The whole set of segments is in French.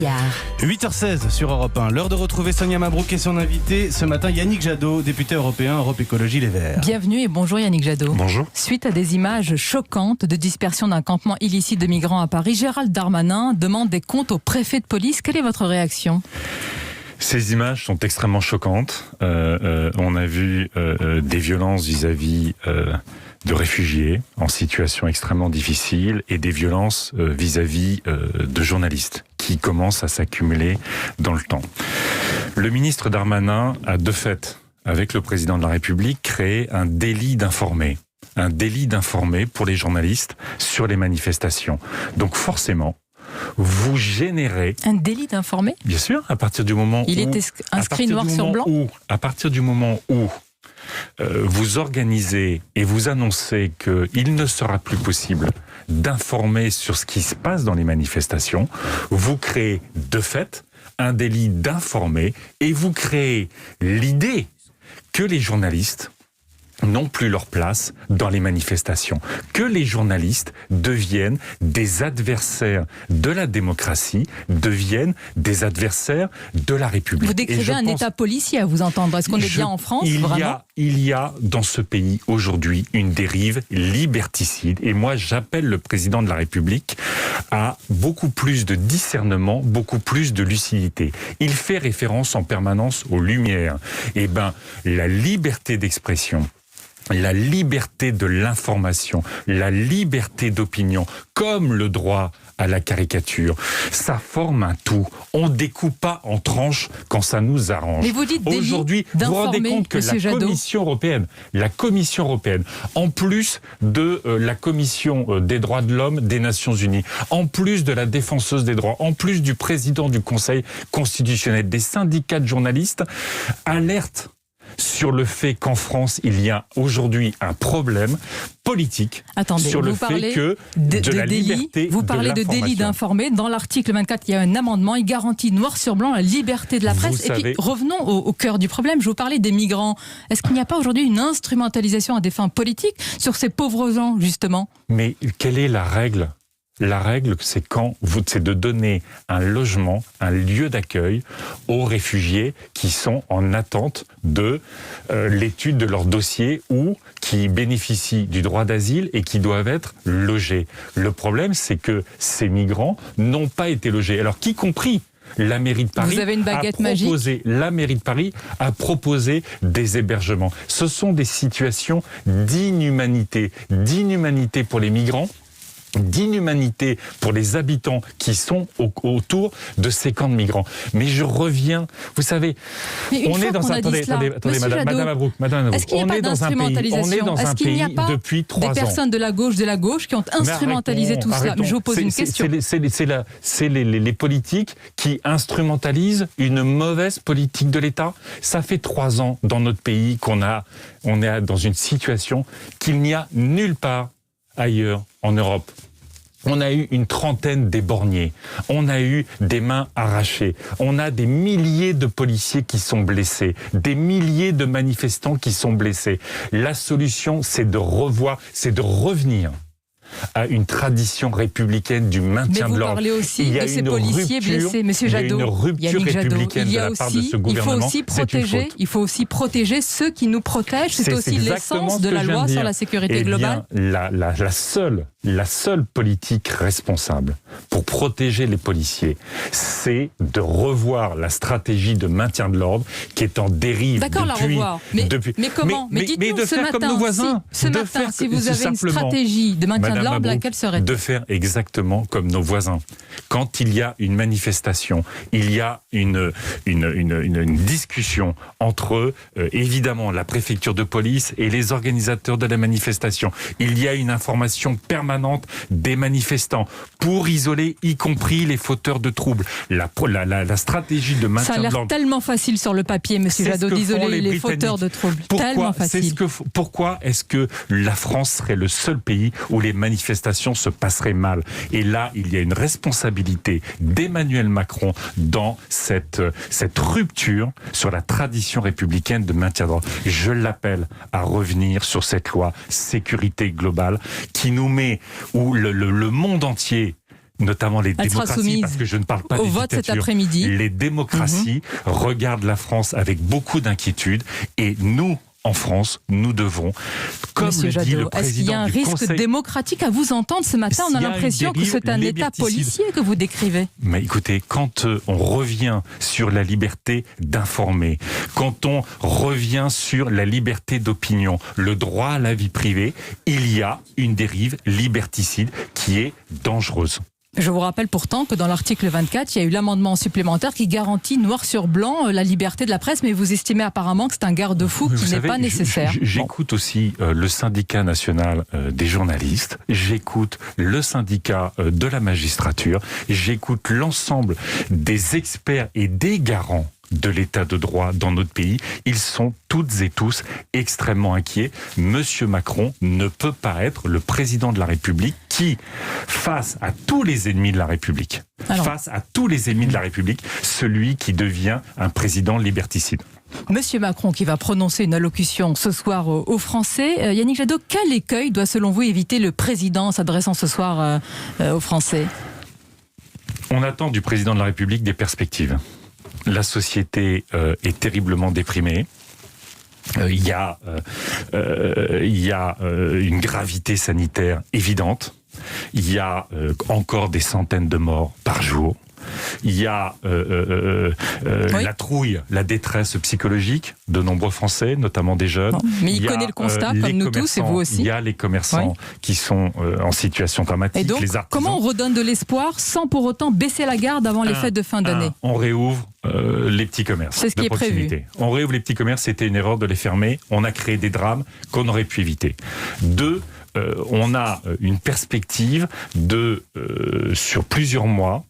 8h16 sur Europe 1. L'heure de retrouver Sonia Mabrouk et son invité ce matin, Yannick Jadot, député européen Europe Écologie Les Verts. Bienvenue et bonjour Yannick Jadot. Bonjour. Suite à des images choquantes de dispersion d'un campement illicite de migrants à Paris, Gérald Darmanin demande des comptes au préfet de police. Quelle est votre réaction ? Ces images sont extrêmement choquantes. On a vu des violences vis-à-vis de réfugiés en situation extrêmement difficile et des violences vis-à-vis de journalistes qui commencent à s'accumuler dans le temps. Le ministre Darmanin a de fait, avec le président de la République, créé un délit d'informer. Un délit d'informer pour les journalistes sur les manifestations. Donc forcément, vous générez... Un délit d'informer ? Bien sûr, à partir du moment Il est inscrit noir sur blanc ? À partir du moment où vous organisez et vous annoncez qu'il ne sera plus possible d'informer sur ce qui se passe dans les manifestations, vous créez de fait un délit d'informer et vous créez l'idée que les journalistes n'ont plus leur place dans les manifestations, que les journalistes deviennent des adversaires de la démocratie, deviennent des adversaires de la République. Vous décrivez un État policier à vous entendre. Est-ce qu'on est bien en France, vraiment ? Il y a dans ce pays aujourd'hui une dérive liberticide et moi j'appelle le président de la République à beaucoup plus de discernement, beaucoup plus de lucidité. Il fait référence en permanence aux Lumières. Eh ben, la liberté d'expression, la liberté de l'information, la liberté d'opinion, comme le droit à la caricature, ça forme un tout. On ne découpe pas en tranches quand ça nous arrange. Mais vous dites aujourd'hui, vous vous rendez compte que la Commission européenne, en plus de la Commission des droits de l'homme des Nations Unies, en plus de la défenseuse des droits, en plus du président du Conseil constitutionnel, des syndicats de journalistes, alerte sur le fait qu'en France, il y a aujourd'hui un problème politique. Attendez, sur le fait que de la liberté vous parlez de délit d'informer. Dans l'article 24, il y a un amendement, il garantit noir sur blanc la liberté de la presse. Et puis, revenons au cœur du problème. Je vous parlais des migrants. Est-ce qu'il n'y a pas aujourd'hui une instrumentalisation à des fins politiques sur ces pauvres gens, justement ? Mais quelle est la règle ? La règle, c'est c'est de donner un logement, un lieu d'accueil aux réfugiés qui sont en attente de l'étude de leur dossier ou qui bénéficient du droit d'asile et qui doivent être logés. Le problème, c'est que ces migrants n'ont pas été logés. Alors, qu'y compris la mairie de Paris, vous avez une baguette magique. La mairie de Paris a proposé des hébergements. Ce sont des situations d'inhumanité pour les migrants, d'inhumanité pour les habitants qui sont autour de ces camps de migrants. Mais je reviens, vous savez, on est dans un... Attendez, Madame Mabrouk, est-ce qu'il n'y a pas d'instrumentalisation ? Est-ce qu'il n'y a pas depuis 3 ans des personnes de la gauche qui ont instrumentalisé tout cela ? Mais je vous pose une question. C'est les politiques qui instrumentalisent une mauvaise politique de l'État. Ça fait 3 ans dans notre pays on est dans une situation qu'il n'y a nulle part ailleurs en Europe. On a eu une trentaine d'éborgnés, on a eu des mains arrachées, on a des milliers de policiers qui sont blessés, des milliers de manifestants qui sont blessés. La solution, c'est de revenir à une tradition républicaine du maintien de l'ordre. Mais vous parlez aussi de ces policiers blessés, Monsieur Jadot. Il y a une rupture républicaine de la part de ce gouvernement. Il faut aussi protéger ceux qui nous protègent. C'est aussi l'essence de la loi sur la sécurité globale. La seule politique responsable pour protéger les policiers, c'est de revoir la stratégie de maintien de l'ordre qui est en dérive. D'accord, la revoir. Mais comment ? Mais dites-nous ce matin, si vous avez une stratégie de maintien de l'ordre, laquelle serait-elle ? De faire exactement comme nos voisins. Quand il y a une manifestation, il y a une discussion entre évidemment la préfecture de police et les organisateurs de la manifestation. Il y a une information permanente des manifestants pour isoler y compris les fauteurs de troubles. La stratégie de maintien de l'ordre... Ça a l'air tellement facile sur le papier, Monsieur Jadot, d'isoler les fauteurs de troubles. Tellement facile. Pourquoi est-ce que la France serait le seul pays où les manifestations se passeraient mal ? Et là, il y a une responsabilité d'Emmanuel Macron dans cette rupture sur la tradition républicaine de maintien de l'ordre. Je l'appelle à revenir sur cette loi sécurité globale qui nous met, où le monde entier notamment les Elle sera démocraties, soumise parce que je ne parle pas au des vote cet dictatures. après-midi. Les démocraties regardent la France avec beaucoup d'inquiétude et nous, en France, nous devons, comme Monsieur le dit le Jadot, est-ce qu'il y a président un du risque Conseil... démocratique à vous entendre ce matin? On a S'il y a une l'impression que dérive c'est un État liberticide. policier que vous décrivez. Mais écoutez, quand on revient sur la liberté d'informer, quand on revient sur la liberté d'opinion, le droit à la vie privée, il y a une dérive liberticide qui est dangereuse. Je vous rappelle pourtant que dans l'article 24, il y a eu l'amendement supplémentaire qui garantit noir sur blanc la liberté de la presse, mais vous estimez apparemment que c'est un garde-fou qui n'est pas nécessaire. J'écoute aussi le syndicat national des journalistes, j'écoute le syndicat de la magistrature, j'écoute l'ensemble des experts et des garants de l'état de droit dans notre pays. Ils sont toutes et tous extrêmement inquiets. Monsieur Macron ne peut pas être le président de la République qui, face à tous les ennemis de la République, celui qui devient un président liberticide. Monsieur Macron qui va prononcer une allocution ce soir aux Français. Yannick Jadot, quel écueil doit selon vous éviter le président s'adressant ce soir aux Français? On attend du président de la République des perspectives. La société est terriblement déprimée. Il y a une gravité sanitaire évidente. Il y a encore des centaines de morts par jour. Il y a la trouille, la détresse psychologique de nombreux Français, notamment des jeunes. Mais il connaît le constat, comme nous tous, et vous aussi. Il y a les commerçants qui sont en situation dramatique. Et donc, les artisans. Comment on redonne de l'espoir sans pour autant baisser la garde avant les fêtes de fin d'année? On réouvre les petits commerces. C'est ce qui est prévu. On réouvre les petits commerces, c'était une erreur de les fermer. On a créé des drames qu'on aurait pu éviter. 2, on a une perspective sur plusieurs mois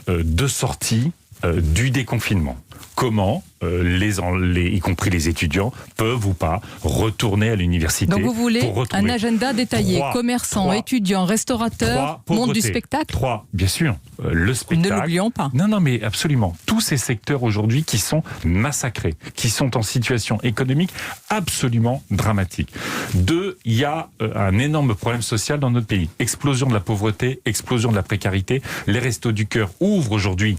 de sortie du déconfinement. Comment y compris les étudiants, peuvent ou pas retourner à l'université. Donc vous voulez un agenda détaillé, commerçants, étudiants, restaurateurs, monde du spectacle? 3, bien sûr, le spectacle. Ne l'oublions pas. Non, mais absolument. Tous ces secteurs aujourd'hui qui sont massacrés, qui sont en situation économique absolument dramatique. 2, il y a un énorme problème social dans notre pays. Explosion de la pauvreté, explosion de la précarité. Les Restos du Cœur ouvrent aujourd'hui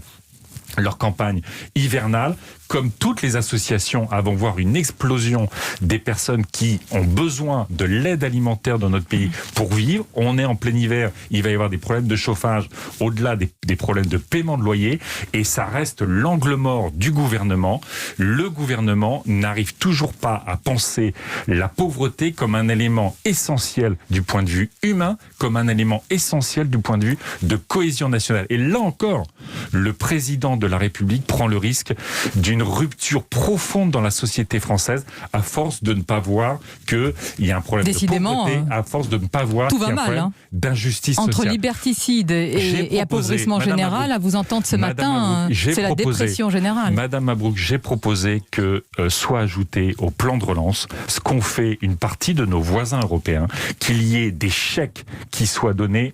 leur campagne hivernale. Comme toutes les associations, vont voir une explosion des personnes qui ont besoin de l'aide alimentaire dans notre pays pour vivre. On est en plein hiver, il va y avoir des problèmes de chauffage au-delà des problèmes de paiement de loyer, et ça reste l'angle mort du gouvernement. Le gouvernement n'arrive toujours pas à penser la pauvreté comme un élément essentiel du point de vue humain, comme un élément essentiel du point de vue de cohésion nationale. Et là encore, le président de la République prend le risque d'une rupture profonde dans la société française à force de ne pas voir qu'il y a un problème de pauvreté, à force de ne pas voir qu'il y a un problème d'injustice sociale. Entre liberticide et appauvrissement général, à vous entendre ce matin, c'est la dépression générale. Madame Mabrouk, j'ai proposé que soit ajouté au plan de relance ce qu'ont fait une partie de nos voisins européens, qu'il y ait des chèques qui soient donnés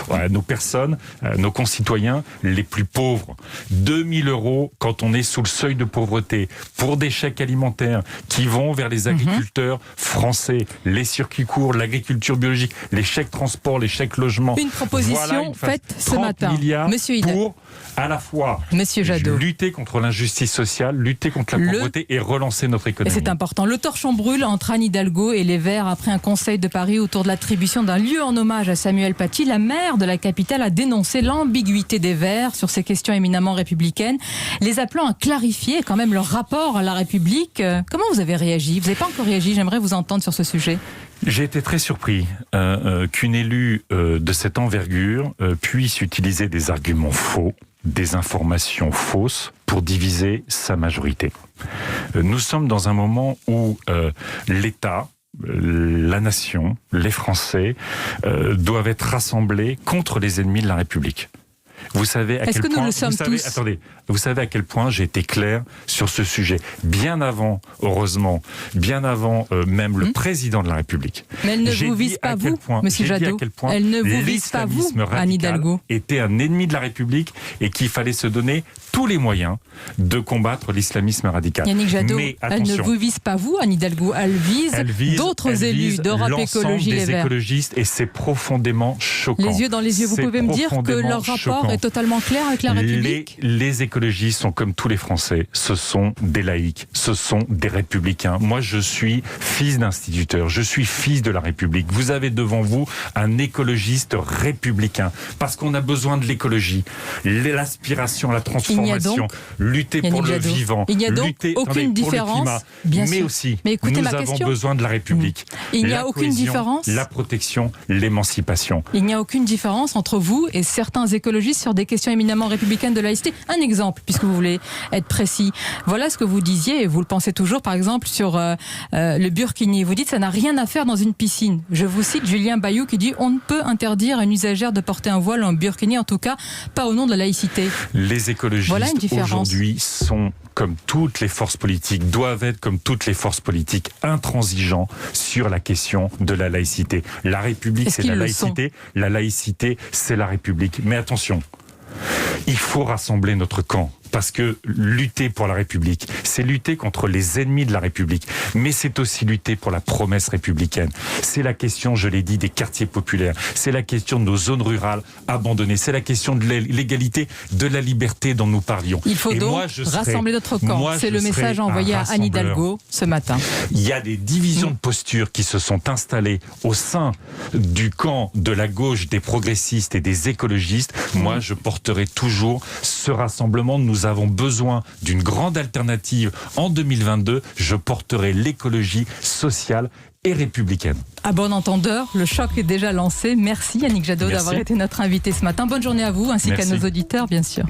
à nos personnes, nos concitoyens les plus pauvres. 2 000 € quand on est sous le seuil de pauvreté, pour des chèques alimentaires qui vont vers les agriculteurs français, les circuits courts, l'agriculture biologique, les chèques transport, les chèques logement. Une proposition faite ce matin. Monsieur Hidalgo, pour à la fois lutter contre l'injustice sociale, lutter contre la pauvreté et relancer notre économie. Et c'est important. Le torchon brûle entre Anne Hidalgo et les Verts après un conseil de Paris autour de l'attribution d'un lieu en hommage à Samuel Paty. La maire de la capitale a dénoncé l'ambiguïté des Verts sur ces questions éminemment républicaines, les appelant à clarifier quand même leur rapport à la République. Comment vous avez réagi? Vous n'avez pas encore réagi, j'aimerais vous entendre sur ce sujet. J'ai été très surpris qu'une élue de cette envergure puisse utiliser des arguments faux, des informations fausses pour diviser sa majorité. Nous sommes dans un moment où l'État, la nation, les Français doivent être rassemblés contre les ennemis de la République. Vous savez à quel point, vous savez à quel point j'ai été clair sur ce sujet bien avant, heureusement, bien avant même le président de la République. Mais elle ne vous vise pas vous, Monsieur Jadot. Elle ne vous vise pas vous, Anne Hidalgo. Était un ennemi de la République et qu'il fallait se donner tout tous les moyens de combattre l'islamisme radical. Yannick Jadot, mais elle ne vous vise pas vous, Anne Hidalgo, elle vise d'autres élus d'Europe Écologie Les Verts. Écologistes, et c'est profondément choquant. Les yeux dans les yeux, vous pouvez me dire que leur rapport est totalement clair avec la République ? Les écologistes sont comme tous les Français, ce sont des laïcs, ce sont des républicains. Moi, je suis fils d'instituteur, je suis fils de la République. Vous avez devant vous un écologiste républicain, parce qu'on a besoin de l'écologie, l'aspiration, la transformation, lutter pour le vivant, il n'y a donc lutter aucune différence, pour le climat, bien mais sûr. aussi mais écoutez, nous avons besoin de la République. Il n'y a aucune différence. La protection, l'émancipation. Il n'y a aucune différence entre vous et certains écologistes sur des questions éminemment républicaines de laïcité. Un exemple, puisque vous voulez être précis. Voilà ce que vous disiez, et vous le pensez toujours, par exemple, sur le burkini. Vous dites ça n'a rien à faire dans une piscine. Je vous cite Julien Bayou qui dit on ne peut interdire à une usagère de porter un voile ou un burkini, en tout cas pas au nom de la laïcité. Les écologistes aujourd'hui sont comme toutes les forces politiques, doivent être comme toutes les forces politiques intransigeants sur la question de la laïcité. La République, c'est la laïcité. La laïcité, c'est la République. Mais attention, il faut rassembler notre camp. Parce que lutter pour la République, c'est lutter contre les ennemis de la République, mais c'est aussi lutter pour la promesse républicaine. C'est la question, je l'ai dit, des quartiers populaires, c'est la question de nos zones rurales abandonnées, c'est la question de l'égalité, de la liberté dont nous parlions. Il faut donc rassembler notre camp. C'est le message envoyé à Anne Hidalgo ce matin. Il y a des divisions de posture qui se sont installées au sein du camp de la gauche, des progressistes et des écologistes. Moi, je porterai toujours ce rassemblement. Nous avons besoin d'une grande alternative en 2022. Je porterai l'écologie sociale et républicaine. À bon entendeur, le choc est déjà lancé. Merci Yannick Jadot d'avoir été notre invité ce matin. Bonne journée à vous ainsi qu'à nos auditeurs, bien sûr.